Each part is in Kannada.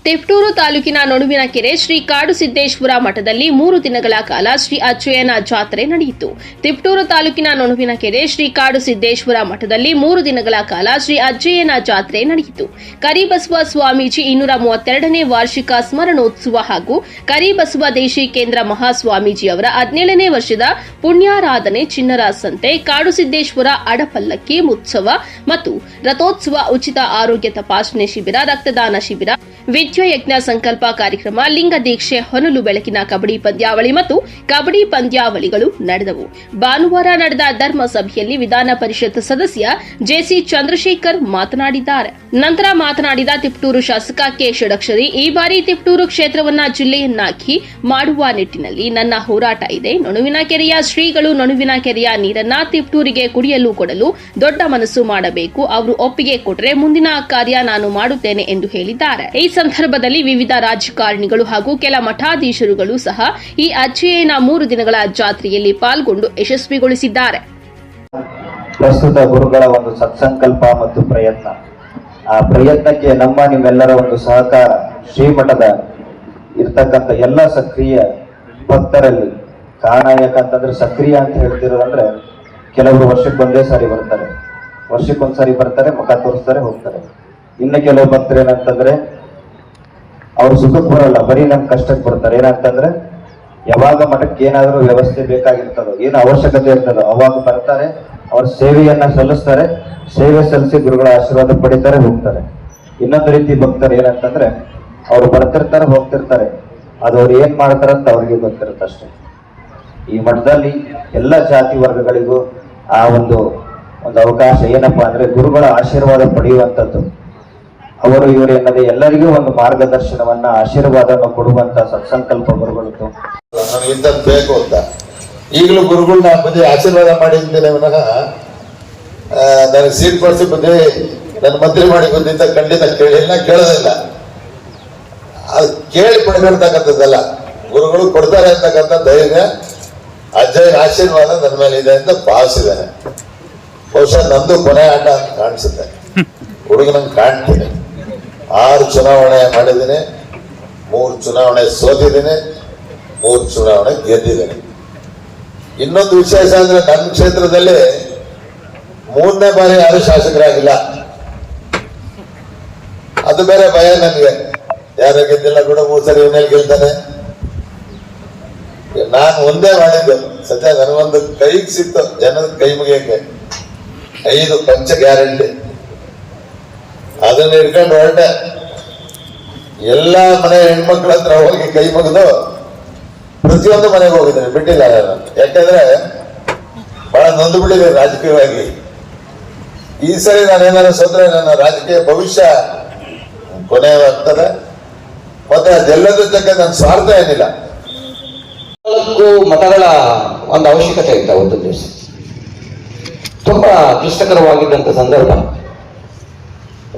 ತಿಪಟೂರು ತಾಲೂಕಿನ ನೊಣವಿನಕೆರೆ ಶ್ರೀ ಕಾಡುಸಿದ್ದೇಶ್ವರ ಮಠದಲ್ಲಿ 3 ದಿನಗಳ ಕಾಲ ಶ್ರೀ ಅಜ್ಜಯ್ಯನ ಜಾತ್ರೆ ನಡೆಯಿತು. ತಿಪಟೂರು ತಾಲೂಕಿನ ನೊಣವಿನಕೆರೆ ಶ್ರೀ ಕಾಡುಸಿದ್ದೇಶ್ವರ ಮಠದಲ್ಲಿ 3 ದಿನಗಳ ಕಾಲ ಶ್ರೀ ಅಜ್ಜಯ್ಯನ ಜಾತ್ರೆ ನಡೆಯಿತು. ಕರಿಬಸವ ಸ್ವಾಮೀಜಿ 232ನೇ ವಾರ್ಷಿಕ ಸ್ಮರಣೋತ್ಸವ ಹಾಗೂ ಕರಿಬಸವ ದೇಶಿಕೇಂದ್ರ ಮಹಾಸ್ವಾಮೀಜಿಯವರ 17ನೇ ವರ್ಷದ ಪುಣ್ಯಾರಾಧನೆ, ಚಿನ್ನರ ಸಂತೆ, ಕಾಡುಸಿದ್ದೇಶ್ವರ ಅಡಪಲ್ಲಕ್ಕಿ ಉತ್ಸವ ಮತ್ತು ರಥೋತ್ಸವ, ಉಚಿತ ಆರೋಗ್ಯ ತಪಾಸಣೆ ಶಿಬಿರ, ರಕ್ತದಾನ ಶಿಬಿರ, ವಿದ್ಯಾಯಜ್ಞ ಸಂಕಲ್ಪ ಕಾರ್ಯಕ್ರಮ, ಲಿಂಗ ದೀಕ್ಷೆ, ಹೊನಲು ಬೆಳಕಿನ ಕಬಡ್ಡಿ ಪಂದ್ಯಾವಳಿ ಮತ್ತು ಕಬಡ್ಡಿ ಪಂದ್ಯಾವಳಿಗಳು ನಡೆದವು. ಭಾನುವಾರ ನಡೆದ ಧರ್ಮ ಸಭೆಯಲ್ಲಿ ವಿಧಾನ ಪರಿಷತ್ ಸದಸ್ಯ ಜೆಸಿ ಚಂದ್ರಶೇಖರ್ ಮಾತನಾಡಿದ್ದಾರೆ. ನಂತರ ಮಾತನಾಡಿದ ತಿಪಟೂರು ಶಾಸಕ ಕೆ ಷಡಕ್ಷರಿ, ಈ ಬಾರಿ ತಿಪಟೂರು ಕ್ಷೇತ್ರವನ್ನ ಜಿಲ್ಲೆಯನ್ನಾಗಿ ಮಾಡುವ ನಿಟ್ಟಿನಲ್ಲಿ ನನ್ನ ಹೋರಾಟ ಇದೆ. ನೊಣವಿನಕೆರೆಯ ಶ್ರೀಗಳು ನೊಣವಿನಕೆರೆಯ ನೀರನ್ನ ತಿಪಟೂರಿಗೆ ಕುಡಿಯಲು ಕೊಡಲು ದೊಡ್ಡ ಮನಸ್ಸು ಮಾಡಬೇಕು. ಅವರು ಒಪ್ಪಿಗೆ ಕೊಟ್ಟರೆ ಮುಂದಿನ ಕಾರ್ಯ ನಾನು ಮಾಡುತ್ತೇನೆ ಎಂದು ಹೇಳಿದ್ದಾರೆ. ಈ ಸಂದರ್ಭದಲ್ಲಿ ವಿವಿಧ ರಾಜಕಾರಣಿಗಳು ಹಾಗೂ ಕೆಲ ಮಠಾಧೀಶರುಗಳು ಸಹ ಈ ಅಜ್ಜಯ್ಯನ 3 ದಿನಗಳ ಜಾತ್ರೆಯಲ್ಲಿ ಪಾಲ್ಗೊಂಡು ಯಶಸ್ವಿಗೊಳಿಸಿದ್ದಾರೆ. ಪ್ರಸ್ತುತ ಗುರುಗಳ ಒಂದು ಸತ್ಸಂಕಲ್ಪ ಮತ್ತು ಪ್ರಯತ್ನ, ಆ ಪ್ರಯತ್ನಕ್ಕೆ ನಿಮ್ಮೆಲ್ಲರ ಒಂದು ಸಹಕಾರ, ಶ್ರೀಮಠದ ಇರ್ತಕ್ಕಂಥ ಎಲ್ಲ ಸಕ್ರಿಯ ಭಕ್ತರಲ್ಲಿ ಕಾರಣ. ಯಾಕಂತಂದ್ರೆ ಸಕ್ರಿಯ ಅಂತ ಹೇಳ್ತಿರೋದಂದ್ರೆ ಕೆಲವರು ವರ್ಷಕ್ಕೊಂದೇ ಸಾರಿ ಬರ್ತಾರೆ, ವರ್ಷಕ್ಕೊಂದ್ಸಾರಿ ಬರ್ತಾರೆ, ಮುಖ ತೋರಿಸ್ತಾರೆ, ಹೋಗ್ತಾರೆ. ಇನ್ನು ಕೆಲವು ಭಕ್ತರು ಏನಂತಂದ್ರೆ ಅವ್ರು ಸುಖಕ್ಕೆ ಬರಲ್ಲ, ಬರೀ ನಮ್ ಕಷ್ಟಕ್ಕೆ ಬರ್ತಾರೆ. ಏನಂತಂದ್ರೆ ಯಾವಾಗ ಮಠಕ್ಕೆ ಏನಾದರೂ ವ್ಯವಸ್ಥೆ ಬೇಕಾಗಿರ್ತದೋ, ಏನು ಅವಶ್ಯಕತೆ ಇರ್ತದೋ ಅವಾಗ ಬರ್ತಾರೆ, ಅವ್ರ ಸೇವೆಯನ್ನ ಸಲ್ಲಿಸ್ತಾರೆ, ಸೇವೆ ಸಲ್ಲಿಸಿ ಗುರುಗಳ ಆಶೀರ್ವಾದ ಪಡಿತಾರೆ, ಹೋಗ್ತಾರೆ. ಇನ್ನೊಂದು ರೀತಿ ಭಕ್ತರು ಏನಂತಂದ್ರೆ ಅವ್ರು ಬರ್ತಿರ್ತಾರೆ, ಹೋಗ್ತಿರ್ತಾರೆ, ಅದು ಅವ್ರು ಏನ್ ಮಾಡ್ತಾರಂತ ಅವ್ರಿಗೆ ಗೊತ್ತಿರುತ್ತೆ ಅಷ್ಟೇ. ಈ ಮಠದಲ್ಲಿ ಎಲ್ಲ ಜಾತಿ ವರ್ಗಗಳಿಗೂ ಆ ಒಂದು ಅವಕಾಶ ಏನಪ್ಪಾ ಅಂದ್ರೆ ಗುರುಗಳ ಆಶೀರ್ವಾದ ಪಡೆಯುವಂಥದ್ದು. ಅವರು ಇವರು ಎನ್ನದೇ ಎಲ್ಲರಿಗೂ ಒಂದು ಮಾರ್ಗದರ್ಶನವನ್ನ, ಆಶೀರ್ವಾದವನ್ನು ಕೊಡುವಂತ ಸತ್ಸಂಕಲ್ಪ ಗುರುಗಳದ್ದು. ನನಗಿಂತ ಬೇಕು ಅಂತ ಈಗಲೂ ಗುರುಗಳನ್ನ ಬುದ್ಧಿ ಆಶೀರ್ವಾದ ಮಾಡಿದ್ದೇನೆ ವಿನಃ ನನಗೆ ಸೀಟ್ ಕೊಡಿಸಿ ಬುದ್ಧಿ ನನ್ನ ಮಂತ್ರಿ ಮಾಡಿ ಬುದ್ಧಿ ಅಂತ ಖಂಡಿತ ಕೇಳೋದಿಲ್ಲ. ಅದು ಕೇಳಿ ಪಡೆದಿರ್ತಕ್ಕಂಥದ್ದಲ್ಲ, ಗುರುಗಳು ಕೊಡ್ತಾರೆ ಅಂತಕ್ಕಂಥ ಧೈರ್ಯ, ಅಜ್ಜಯ್ಯನ ಆಶೀರ್ವಾದ ನನ್ನ ಮೇಲೆ ಇದೆ ಅಂತ ಭಾವಿಸಿದ್ದೇನೆ. ಬಹುಶಃ ನಂದು ಕೊನೆ ಆಟ ಅಂತ ಕಾಣಿಸುತ್ತೆ. ಹುಡುಗನಂಗೆ ಕಾಣ್ತೀನಿ. 6 ಚುನಾವಣೆ ಮಾಡಿದ್ದೀನಿ, 3 ಚುನಾವಣೆ ಸೋತಿದ್ದೀನಿ, 3 ಚುನಾವಣೆ ಗೆದ್ದಿದ್ದೀನಿ. ಇನ್ನೊಂದು ವಿಶೇಷ ಅಂದ್ರೆ ನನ್ನ ಕ್ಷೇತ್ರದಲ್ಲಿ 3ನೇ ಬಾರಿ ಯಾರು ಶಾಸಕರಾಗಿಲ್ಲ. ಅದು ಬೇರೆ ಭಯ ನನಗೆ. ಯಾರು ಗೆದ್ದಿಲ್ಲ ಕೂಡ 3 ಸರಿ ಇವನಲ್ಲಿ ಗೆಲ್ತಾನೆ. ನಾನು ಒಂದೇ ಮಾಡಿದ್ದು ಸದ್ಯ ನನಗೊಂದು ಕೈಗೆ ಸಿಕ್ತು, ಜನದ ಕೈ ಮುಗಿಯಕ್ಕೆ 5 ಪಂಚ ಗ್ಯಾರಂಟಿ. ಅದನ್ನ ಇಟ್ಕೊಂಡು ಹೊರಟೆ. ಎಲ್ಲಾ ಮನೆ ಹೆಣ್ಮಕ್ಳ ಹತ್ರ ಹೋಗಿ ಕೈ ಮುಗಿದು ಪ್ರತಿಯೊಂದು ಮನೆಗೆ ಹೋಗಿದ್ದೀನಿ, ಬಿಟ್ಟಿಲ್ಲ ನಾನು. ಯಾಕಂದ್ರೆ ಬಹಳ ನೊಂದು ಬಿಟ್ಟಿದೆ ರಾಜಕೀಯವಾಗಿ. ಈ ಸರಿ ನಾನೇನಾದ್ರು ಸೋತ್ರೆ ನನ್ನ ರಾಜಕೀಯ ಭವಿಷ್ಯ ಕೊನೆಯಾಗ್ತದೆ. ಮತ್ತೆ ಅದೆಲ್ಲದ್ರ ಜೊತೆ ನನ್ನ ಸ್ವಾರ್ಥ ಏನಿಲ್ಲ. 4 ಮಠಗಳ ಒಂದು ಅವಶ್ಯಕತೆ ಇತ್ತು ಅವತ್ತು ದಿವಸ. ತುಂಬಾ ಕ್ಲಿಷ್ಟಕರವಾಗಿದ್ದಂತ ಸಂದರ್ಭ.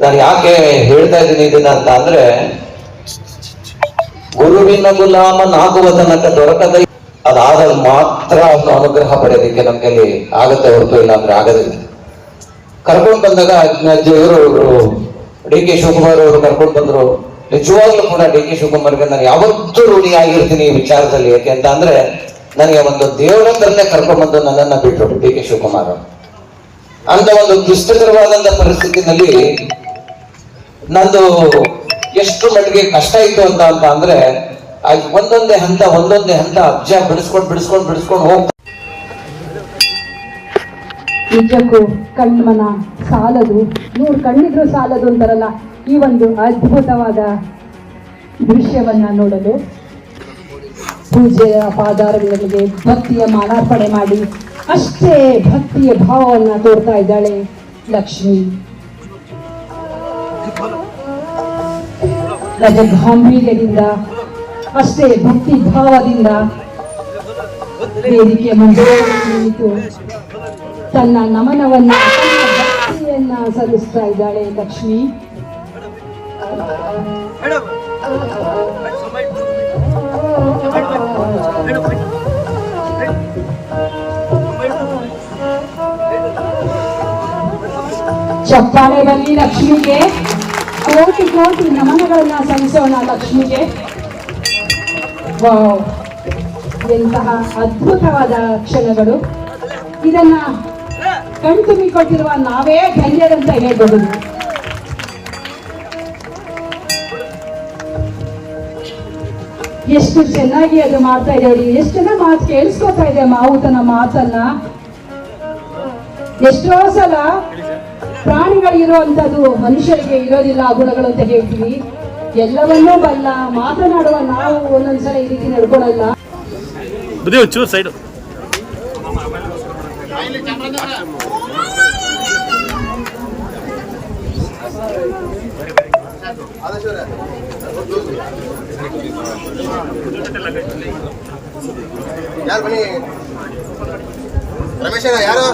ನಾನು ಯಾಕೆ ಹೇಳ್ತಾ ಇದ್ದೀನಿ ಇದನ್ನ ಅಂತ ಅಂದ್ರೆ, ಗುರುವಿನ ಗುಲಾಮನಾಗುವ ತನಕ ದೊರಕದ ಅದಾದ ಮಾತ್ರ ಅವನು ಅನುಗ್ರಹ ಪಡೆಯೋದಕ್ಕೆ ನಮ್ಗೆ ಆಗತ್ತೆ, ಹೊರತು ಇಲ್ಲ ಅಂದ್ರೆ ಆಗೋದಿಲ್ಲ. ಕರ್ಕೊಂಡು ಬಂದಾಗ ಅಜ್ಜಿಯವರು ಡಿ ಕೆ ಶಿವಕುಮಾರ್ ಅವರು ಕರ್ಕೊಂಡು ಬಂದ್ರು. ನಿಜವಾಗ್ಲೂ ಕೂಡ ಡಿ ಕೆ ಶಿವಕುಮಾರ್ಗೆ ನಾನು ಯಾವತ್ತೂ ಋಣಿಯಾಗಿರ್ತೀನಿ ಈ ವಿಚಾರದಲ್ಲಿ. ಯಾಕೆ ಅಂತ ಅಂದ್ರೆ ನನಗೆ ಒಂದು ದೇವರತ್ರನ್ನೇ ಕರ್ಕೊಂಡ್ಬಂದು ನನ್ನನ್ನ ಬಿಟ್ಟರು ಡಿ ಕೆ ಶಿವಕುಮಾರ್ ಅವರು. ಅಂತ ಒಂದು ಕ್ಲಿಷ್ಟಕರವಾದಂತ ಪರಿಸ್ಥಿತಿನಲ್ಲಿ ನಂದು ಎಷ್ಟು ಮಟ್ಟಿಗೆ ಕಷ್ಟ ಇತ್ತು ಅಂತ ಅಂದ್ರೆ ಒಂದೊಂದೇ ಹಂತ ಅಜ್ಜ ಬಿಡಿಸ್ಕೊಂಡು ಹೋಗ್ತಾ. ನಿಜಕ್ಕೂ ಕಣ್ಮನ ಸಾಲದು, 100 ಕಣ್ಣಿದ್ರು ಸಾಲದು ಅಂತಾರಲ್ಲ, ಈ ಒಂದು ಅದ್ಭುತವಾದ ದೃಶ್ಯವನ್ನ ನೋಡಲು ಪೂಜೆಯ ಪಾದಾರಗಳಿಗೆ ಭಕ್ತಿಯ ಮಾಲಾರ್ಪಣೆ ಮಾಡಿ ಅಷ್ಟೇ ಭಕ್ತಿಯ ಭಾವವನ್ನ ತೋರ್ತಾ ಇದ್ದಾಳೆ ಲಕ್ಷ್ಮಿ. ಗಾಂಭೀರ್ಯದಿಂದ ಅಷ್ಟೇ ಭಕ್ತಿ ಭಾವದಿಂದ ವೇದಿಕೆ ಮುಂದೆ ನಿಂತು ತನ್ನ ನಮನವನ್ನ, ಭಕ್ತಿಯನ್ನ ಸಲ್ಲಿಸ್ತಾ ಇದ್ದಾಳೆ ಲಕ್ಷ್ಮಿ. ಚಪ್ಪಾಳೆ ಬರಲಿ ಲಕ್ಷ್ಮಿಗೆ. ಕೋಟಿ ಕೋಟಿ ನಮನಗಳನ್ನ ಸಲ್ಲಿಸೋಣ ಲಕ್ಷ್ಮಿಗೆ. ವಾವ್, ಎಂತಹ ಅದ್ಭುತವಾದ ಕ್ಷಣಗಳು. ಇದನ್ನ ಕಣ್ತುಂಬಿಕೊಟ್ಟಿರುವ ನಾವೇ ಧನ್ಯರಂತ ಹೇಳ್ಬಹುದು. ಎಷ್ಟು ಚೆನ್ನಾಗಿ ಅದು ಮಾಡ್ತಾ ಇದ್ದೇವೆ. ಎಷ್ಟು ಜನ ಮಾತು ಕೇಳಿಸ್ಕೊತಾ ಇದೆ ಮಾವುತನ ಮಾತನ್ನ. ಎಷ್ಟೋ ಸಲ ಪ್ರಾಣಿಗಳಿರುವಂಥದ್ದು ಮನುಷ್ಯರಿಗೆ ಇರೋದಿಲ್ಲ ಆ ಗುಣಗಳು ಅಂತ ಹೇಳ್ತೀವಿ. ಎಲ್ಲವನ್ನೂ ಬಲ್ಲ ಮಾತನಾಡುವ ನಾವು ಒಂದೊಂದ್ಸಲ ಈ ರೀತಿ ನಡ್ಕೊಳಲ್ಲ. ಸೈಡು ಯಾರು ಬನ್ನಿ ರಮೇಶ್ ಯಾರು